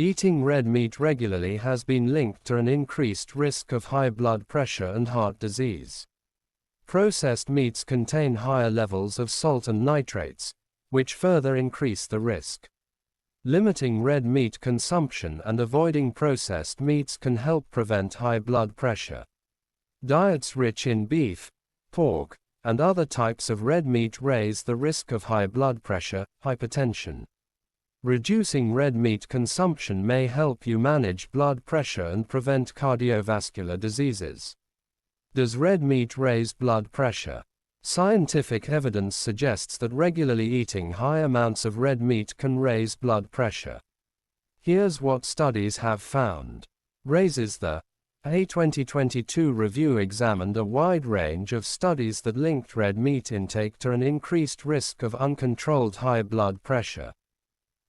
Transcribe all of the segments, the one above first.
Eating red meat regularly has been linked to an increased risk of high blood pressure and heart disease. Processed meats contain higher levels of salt and nitrates, which further increase the risk. Limiting red meat consumption and avoiding processed meats can help prevent high blood pressure. Diets rich in beef, pork, and other types of red meat raise the risk of high blood pressure, hypertension. Reducing red meat consumption may help you manage blood pressure and prevent cardiovascular diseases. Does red meat raise blood pressure? Scientific evidence suggests that regularly eating high amounts of red meat can raise blood pressure. Here's what studies have found. Raises the A 2022 review examined a wide range of studies that linked red meat intake to an increased risk of uncontrolled high blood pressure.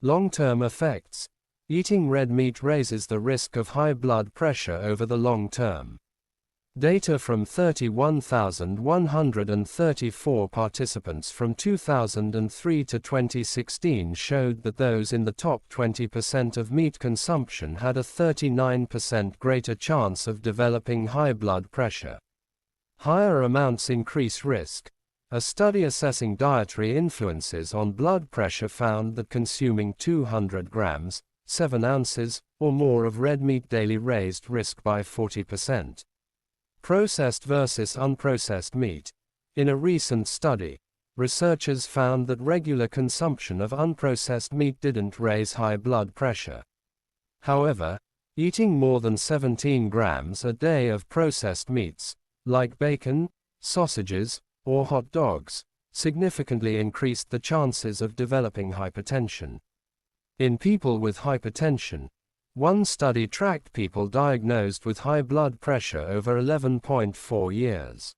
Long-term effects. Eating red meat raises the risk of high blood pressure over the long term. Data from 31,134 participants from 2003 to 2016 showed that those in the top 20% of meat consumption had a 39% greater chance of developing high blood pressure. Higher amounts increase risk. A study assessing dietary influences on blood pressure found that consuming 200 grams, 7 ounces, or more of red meat daily raised risk by 40%. Processed versus unprocessed meat. In a recent study, researchers found that regular consumption of unprocessed meat didn't raise high blood pressure. However, eating more than 17 grams a day of processed meats, like bacon, sausages, or hot dogs, significantly increased the chances of developing hypertension. In people with hypertension, one study tracked people diagnosed with high blood pressure over 11.4 years.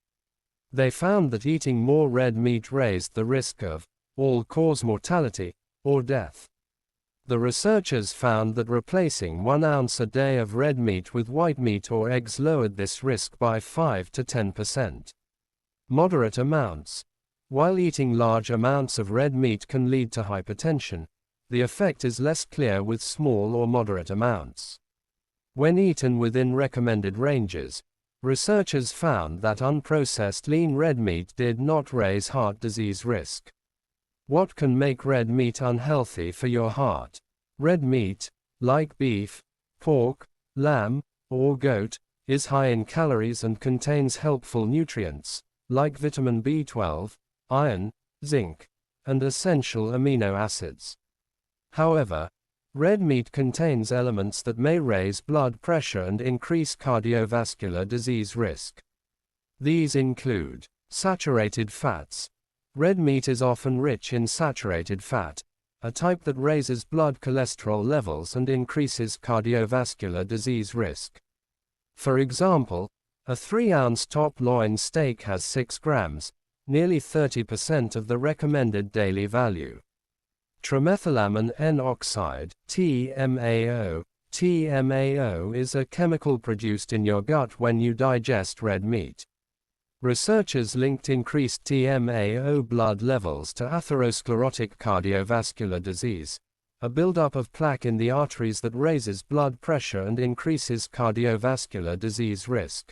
They found that eating more red meat raised the risk of all-cause mortality or death. The researchers found that replacing 1 ounce a day of red meat with white meat or eggs lowered this risk by 5 to 10%. Moderate amounts. While eating large amounts of red meat can lead to hypertension, the effect is less clear with small or moderate amounts. When eaten within recommended ranges, researchers found that unprocessed lean red meat did not raise heart disease risk. What can make red meat unhealthy for your heart? Red meat, like beef, pork, lamb, or goat, is high in calories and contains helpful nutrients, like vitamin B12, iron, zinc, and essential amino acids. However, red meat contains elements that may raise blood pressure and increase cardiovascular disease risk. These include saturated fats. Red meat is often rich in saturated fat, a type that raises blood cholesterol levels and increases cardiovascular disease risk. For example, a 3-ounce top loin steak has 6 grams, nearly 30% of the recommended daily value. Trimethylamine N-oxide, TMAO. TMAO is a chemical produced in your gut when you digest red meat. Researchers linked increased TMAO blood levels to atherosclerotic cardiovascular disease, a buildup of plaque in the arteries that raises blood pressure and increases cardiovascular disease risk.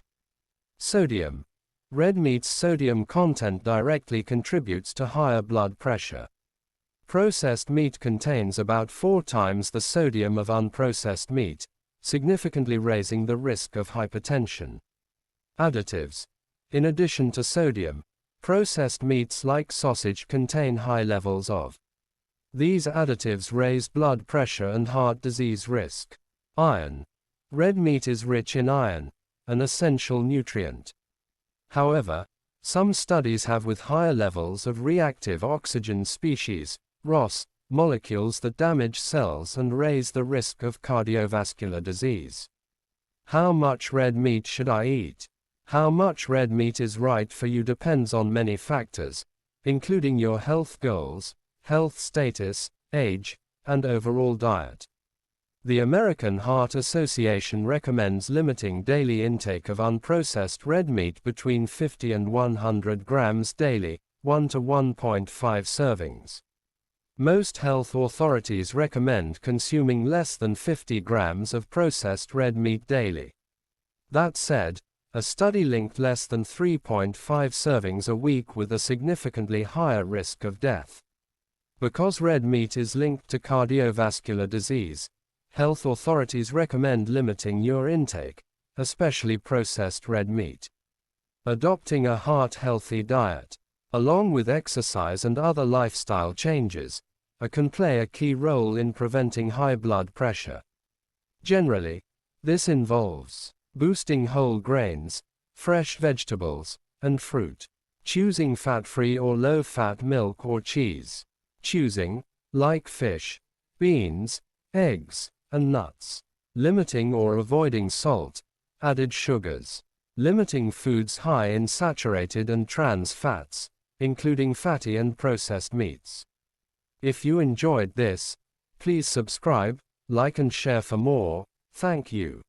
Sodium. Red meat's sodium content directly contributes to higher blood pressure. Processed meat contains about 4 times the sodium of unprocessed meat, significantly raising the risk of hypertension. Additives. In addition to sodium, processed meats like sausage contain high levels of. These additives raise blood pressure and heart disease risk. Iron. Red meat is rich in iron, an essential nutrient. However, some studies have with higher levels of reactive oxygen species, ROS, molecules that damage cells and raise the risk of cardiovascular disease. How much red meat should I eat? How much red meat is right for you depends on many factors, including your health goals, health status, age, and overall diet. The American Heart Association recommends limiting daily intake of unprocessed red meat between 50 and 100 grams daily, 1 to 1.5 servings. Most health authorities recommend consuming less than 50 grams of processed red meat daily. That said, a study linked less than 3.5 servings a week with a significantly higher risk of death. Because red meat is linked to cardiovascular disease, health authorities recommend limiting your intake, especially processed red meat. Adopting a heart-healthy diet, along with exercise and other lifestyle changes, can play a key role in preventing high blood pressure. Generally, this involves boosting whole grains, fresh vegetables, and fruit, choosing fat-free or low-fat milk or cheese, choosing, like fish, beans, eggs, and nuts, limiting or avoiding salt, added sugars, limiting foods high in saturated and trans fats, including fatty and processed meats. If you enjoyed this, please subscribe, like and share for more. Thank you.